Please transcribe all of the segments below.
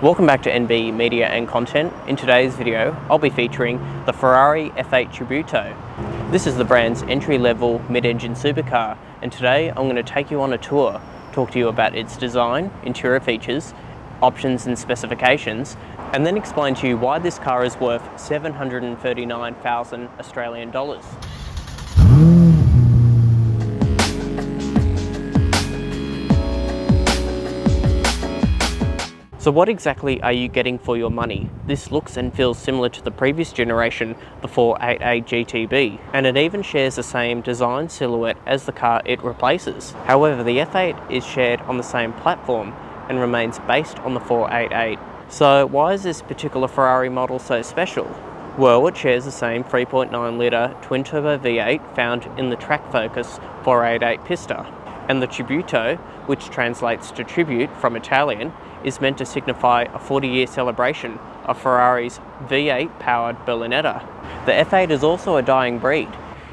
Welcome back to NB Media and Content. In today's video, I'll be featuring the Ferrari F8 Tributo. This is the brand's entry-level mid-engine supercar, and today I'm going to take you on a tour, talk to you about its design, interior features, options and specifications, and then explain to you why this car is worth 739,000 Australian dollars. So what exactly are you getting for your money? This looks and feels similar to the previous generation, the 488 GTB, and it even shares the same design silhouette as the car it replaces. However, the F8 is shared on the same platform and remains based on the 488. So why is this particular Ferrari model so special? Well, it shares the same 3.9 litre twin-turbo V8 found in the track focus 488 Pista, and the Tributo, which translates to tribute from Italian, is meant to signify a 40-year celebration of Ferrari's V8 powered Berlinetta. The F8 is also a dying breed.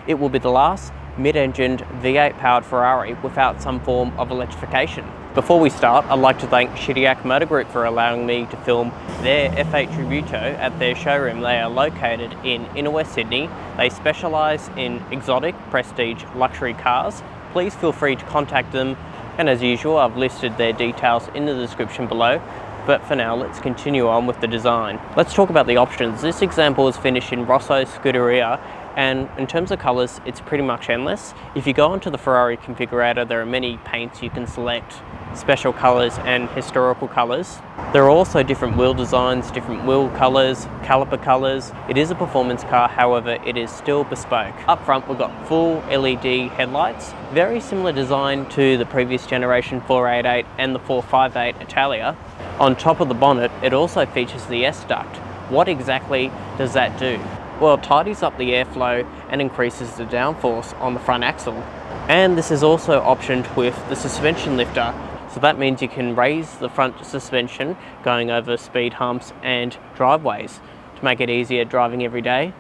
It will be the last mid-engined V8 powered Ferrari without some form of electrification. Before we start, I'd like to thank Chidiac Motor Group for allowing me to film their F8 Tributo at their showroom. They are located in inner West Sydney. They specialise in exotic, prestige, luxury cars. Please feel free to contact them, and as usual, I've listed their details in the description below. But for now, let's continue on with the design. Let's talk about the options. This example is finished in Rosso Scuderia, and in terms of colours, it's pretty much endless. If you go onto the Ferrari configurator, there are many paints you can select, special colours and historical colours. There are also different wheel designs, different wheel colours, caliper colours. It is a performance car, however, it is still bespoke. Up front, we've got full LED headlights, very similar design to the previous generation 488 and the 458 Italia. On top of the bonnet, it also features the S-duct. What exactly does that do? Well, it tidies up the airflow and increases the downforce on the front axle. And this is also optioned with the suspension lifter, so that means you can raise the front suspension going over speed humps and driveways to make it easier driving every day.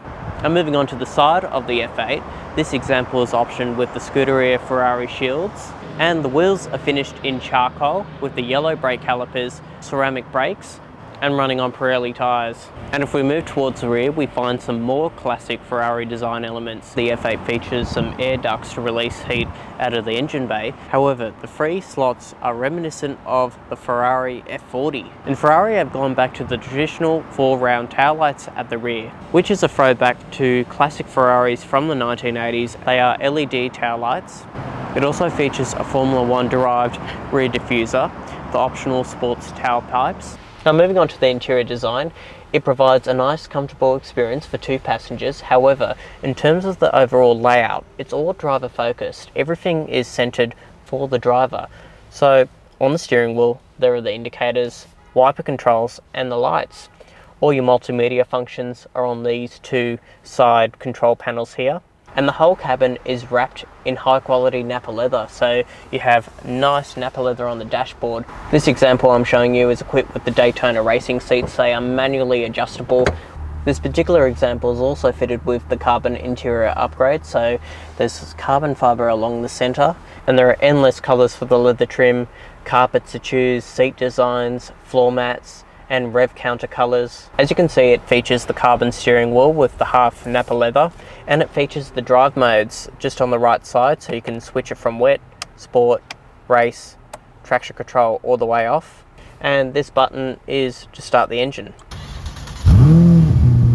And moving on to the side of the F8, this example is optioned with the Scuderia Ferrari shields, and the wheels are finished in charcoal with the yellow brake calipers, ceramic brakes, and running on Pirelli tyres. And if we move towards the rear, we find some more classic Ferrari design elements. The F8 features some air ducts to release heat out of the engine bay. However, the free slots are reminiscent of the Ferrari F40. And Ferrari have gone back to the traditional 4-round taillights at the rear, which is a throwback to classic Ferraris from the 1980s. They are LED taillights. It also features a Formula 1 derived rear diffuser, the optional sports tailpipes. Now moving on to the interior design, it provides a nice comfortable experience for 2 passengers. However, in terms of the overall layout, it's all driver focused. Everything is centered for the driver. So on the steering wheel, there are the indicators, wiper controls and the lights. All your multimedia functions are on these 2 side control panels here. And the whole cabin is wrapped in high quality Nappa leather, so you have nice Nappa leather on the dashboard. This example I'm showing you is equipped with the Daytona racing seats. They are manually adjustable. This particular example is also fitted with the carbon interior upgrade, so there's carbon fibre along the centre, and there are endless colours for the leather trim, carpets to choose, seat designs, floor mats, and rev counter colours. As you can see, it features the carbon steering wheel with the half Nappa leather, and it features the drive modes just on the right side, so you can switch it from wet, sport, race, traction control all the way off. And this button is to start the engine.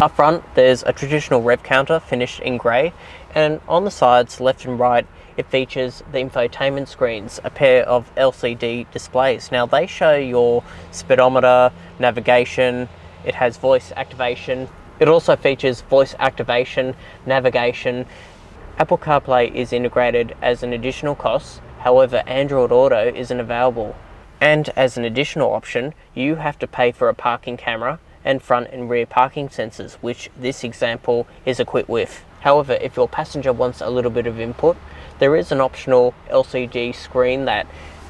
Up front, there's a traditional rev counter finished in grey, and on the sides, left and right, it features the infotainment screens, a pair of LCD displays. Now they show your speedometer, navigation, it has voice activation. It also features voice activation, navigation. Apple CarPlay is integrated as an additional cost, however Android Auto isn't available. And as an additional option, you have to pay for a parking camera and front and rear parking sensors, which this example is equipped with. However, if your passenger wants a little bit of input, there is an optional LCD screen that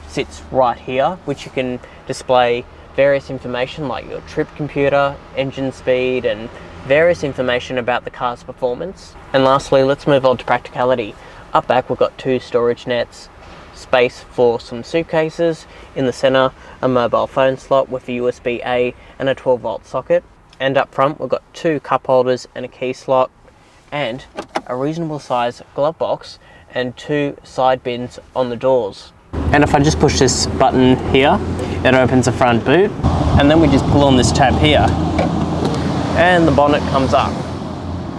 sits right here, which you can display various information like your trip computer, engine speed, and various information about the car's performance. And lastly, let's move on to practicality. Up back, we've got 2 storage nets, space for some suitcases. In the center, a mobile phone slot with a USB-A and a 12-volt socket. And up front, we've got 2 cup holders and a key slot, and a reasonable size glove box and 2 side bins on the doors. And if I just push this button here, it opens the front boot, and then we just pull on this tab here and the bonnet comes up.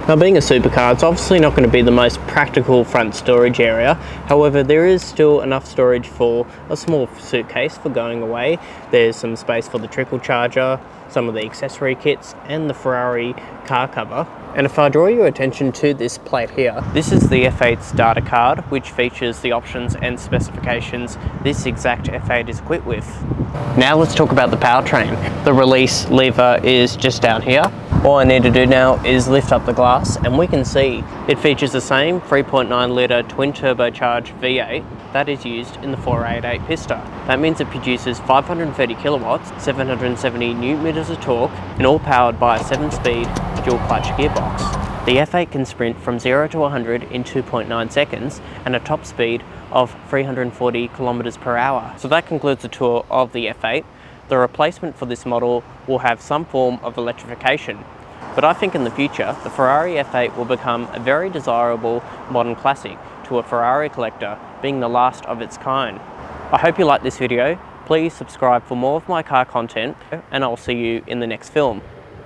Now, being a supercar, it's obviously not going to be the most practical front storage area. However, there is still enough storage for a small suitcase for going away. There's some space for the trickle charger, some of the accessory kits, and the Ferrari car cover. And if I draw your attention to this plate here, this is the F8's data card, which features the options and specifications this exact F8 is equipped with. Now let's talk about the powertrain. The release lever is just down here. All I need to do now is lift up the glass and we can see it features the same 3.9 litre twin turbocharged V8 that is used in the 488 Pista. That means it produces 530 kilowatts, 770 newton meters of torque, and all powered by a 7-speed dual clutch gearbox. The F8 can sprint from 0 to 100 in 2.9 seconds and a top speed of 340 kilometers per hour. So that concludes the tour of the F8. The replacement for this model will have some form of electrification, but I think in the future the Ferrari F8 will become a very desirable modern classic to a Ferrari collector, being the last of its kind. I hope you liked this video. Please subscribe for more of my car content, and I'll see you in the next film.